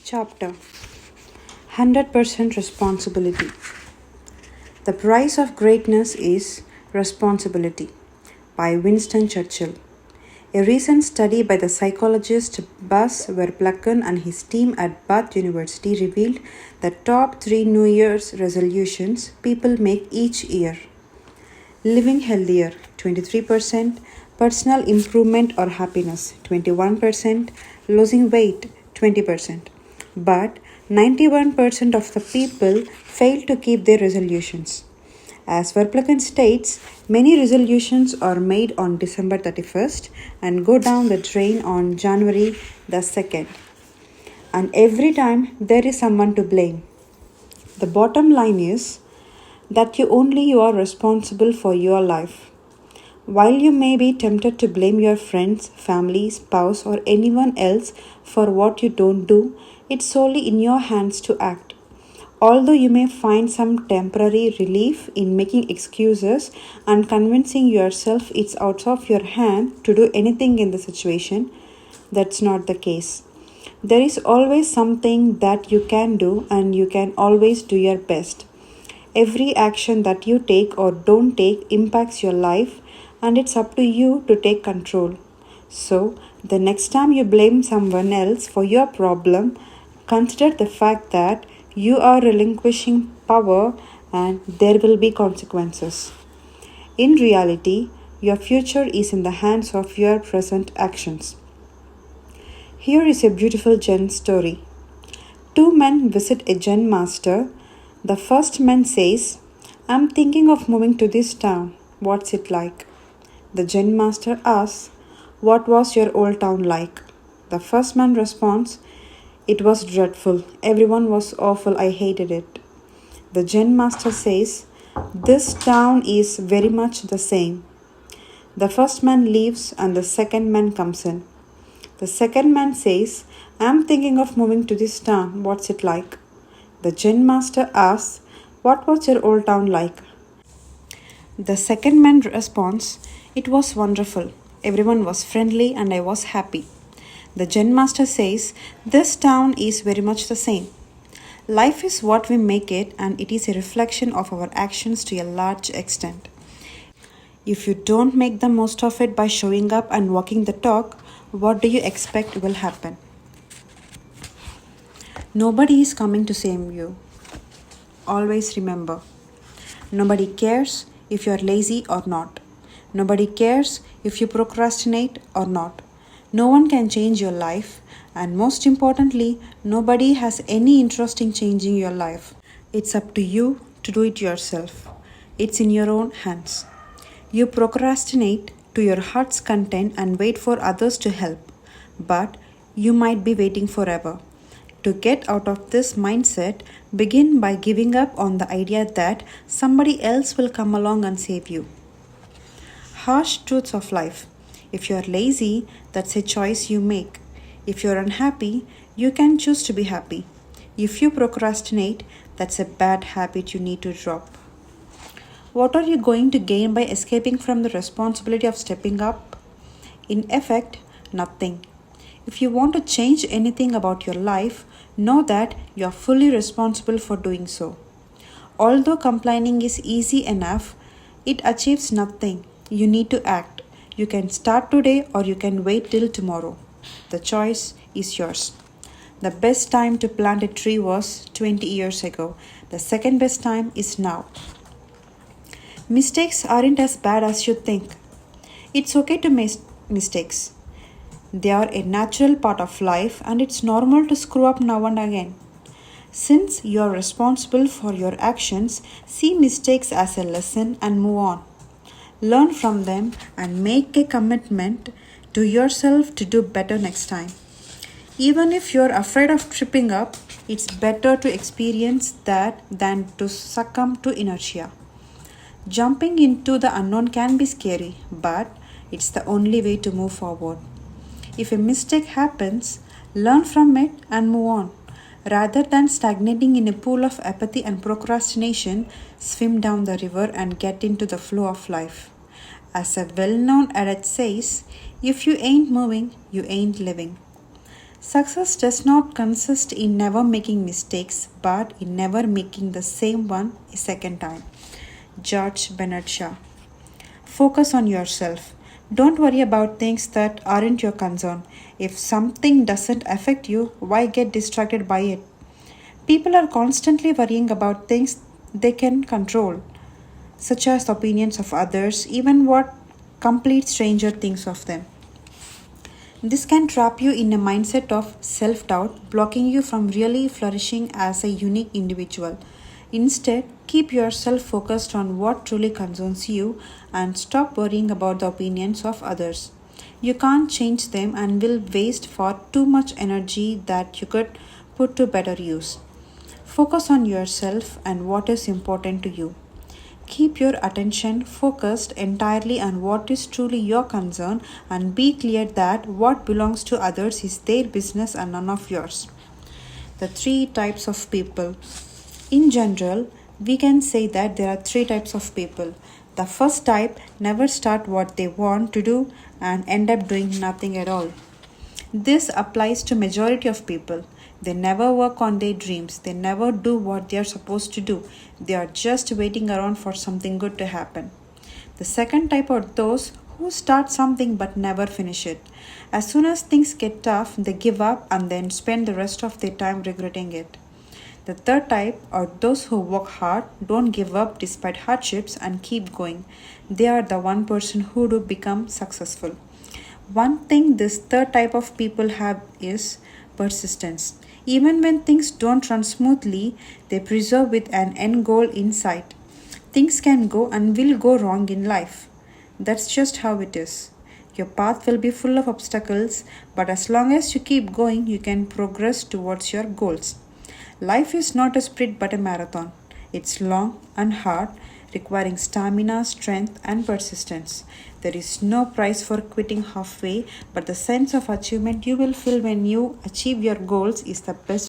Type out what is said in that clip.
Chapter 100% Responsibility. The Price of Greatness is Responsibility by Winston Churchill. A recent study by the psychologist Buzz Verplaken and his team at Bath University revealed the top 3 New Year's resolutions people make each year. Living healthier, 23%, personal improvement or happiness, 21%, losing weight, 20%. But 91% of the people fail to keep their resolutions. As Verplaken states, many resolutions are made on December 31st and go down the drain on January the 2nd. And every time there is someone to blame. The bottom line is that you are responsible for your life. While you may be tempted to blame your friends, family, spouse, or anyone else for what you don't do, it's solely in your hands to act. Although you may find some temporary relief in making excuses and convincing yourself it's out of your hand to do anything in the situation, that's not the case. There is always something that you can do, and you can always do your best. Every action that you take or don't take impacts your life, and it's up to you to take control. So, the next time you blame someone else for your problem, consider the fact that you are relinquishing power and there will be consequences. In reality, your future is in the hands of your present actions. Here is a beautiful Zen story. 2 men visit a Zen master. The first man says, "I'm thinking of moving to this town. What's it like?" The Zen master asks, "What was your old town like?" The first man responds, "It was dreadful. Everyone was awful. I hated it." The Zen master says, "This town is very much the same." The first man leaves and the second man comes in. The second man says, "I'm thinking of moving to this town. What's it like?" The Zen master asks, "What was your old town like?" The second man responds, "It was wonderful. Everyone was friendly and I was happy." The Zen master says, "This town is very much the same." Life is what we make it, and it is a reflection of our actions to a large extent. If you don't make the most of it by showing up and walking the talk, what do you expect will happen? Nobody is coming to save you. Always remember, nobody cares if you are lazy or not. Nobody cares if you procrastinate or not. No one can change your life, and most importantly, nobody has any interest in changing your life. It's up to you to do it yourself. It's in your own hands. You procrastinate to your heart's content and wait for others to help, but you might be waiting forever. To get out of this mindset, begin by giving up on the idea that somebody else will come along and save you. Harsh truths of life. If you are lazy, that's a choice you make. If you are unhappy, you can choose to be happy. If you procrastinate, that's a bad habit you need to drop. What are you going to gain by escaping from the responsibility of stepping up? In effect, nothing. If you want to change anything about your life, know that you are fully responsible for doing so. Although complaining is easy enough, it achieves nothing. You need to act. You can start today or you can wait till tomorrow. The choice is yours. The best time to plant a tree was 20 years ago. The second best time is now. Mistakes aren't as bad as you think. It's okay to make mistakes. They are a natural part of life, and it's normal to screw up now and again. Since you are responsible for your actions, see mistakes as a lesson and move on. Learn from them and make a commitment to yourself to do better next time. Even if you're afraid of tripping up, it's better to experience that than to succumb to inertia. Jumping into the unknown can be scary, but it's the only way to move forward. If a mistake happens, learn from it and move on. Rather than stagnating in a pool of apathy and procrastination, swim down the river and get into the flow of life. As a well-known adage says, if you ain't moving, you ain't living. Success does not consist in never making mistakes, but in never making the same one a second time. George Bernard Shaw. Focus on yourself. Don't worry about things that aren't your concern. If something doesn't affect you, why get distracted by it? People are constantly worrying about things they can control, such as the opinions of others, even what complete stranger thinks of them. This can trap you in a mindset of self doubt, blocking you from really flourishing as a unique individual. Instead, keep yourself focused on what truly concerns you and stop worrying about the opinions of others. You can't change them and will waste far too much energy that you could put to better use. Focus on yourself and what is important to you. Keep your attention focused entirely on what is truly your concern and be clear that what belongs to others is their business and none of yours. The three types of people. In general, we can say that there are three types of people. The first type never start what they want to do and end up doing nothing at all. This applies to majority of people. They never work on their dreams. They never do what they are supposed to do. They are just waiting around for something good to happen. The second type are those who start something but never finish it. As soon as things get tough, they give up and then spend the rest of their time regretting it. The third type are those who work hard, don't give up despite hardships, and keep going. They are the one person who do become successful. One thing this third type of people have is persistence. Even when things don't run smoothly, they persevere with an end goal in sight. Things can go and will go wrong in life. That's just how it is. Your path will be full of obstacles, but as long as you keep going, you can progress towards your goals. Life is not a sprint but a marathon. It's long and hard, requiring stamina, strength, and persistence. There is no prize for quitting halfway, but the sense of achievement you will feel when you achieve your goals is the best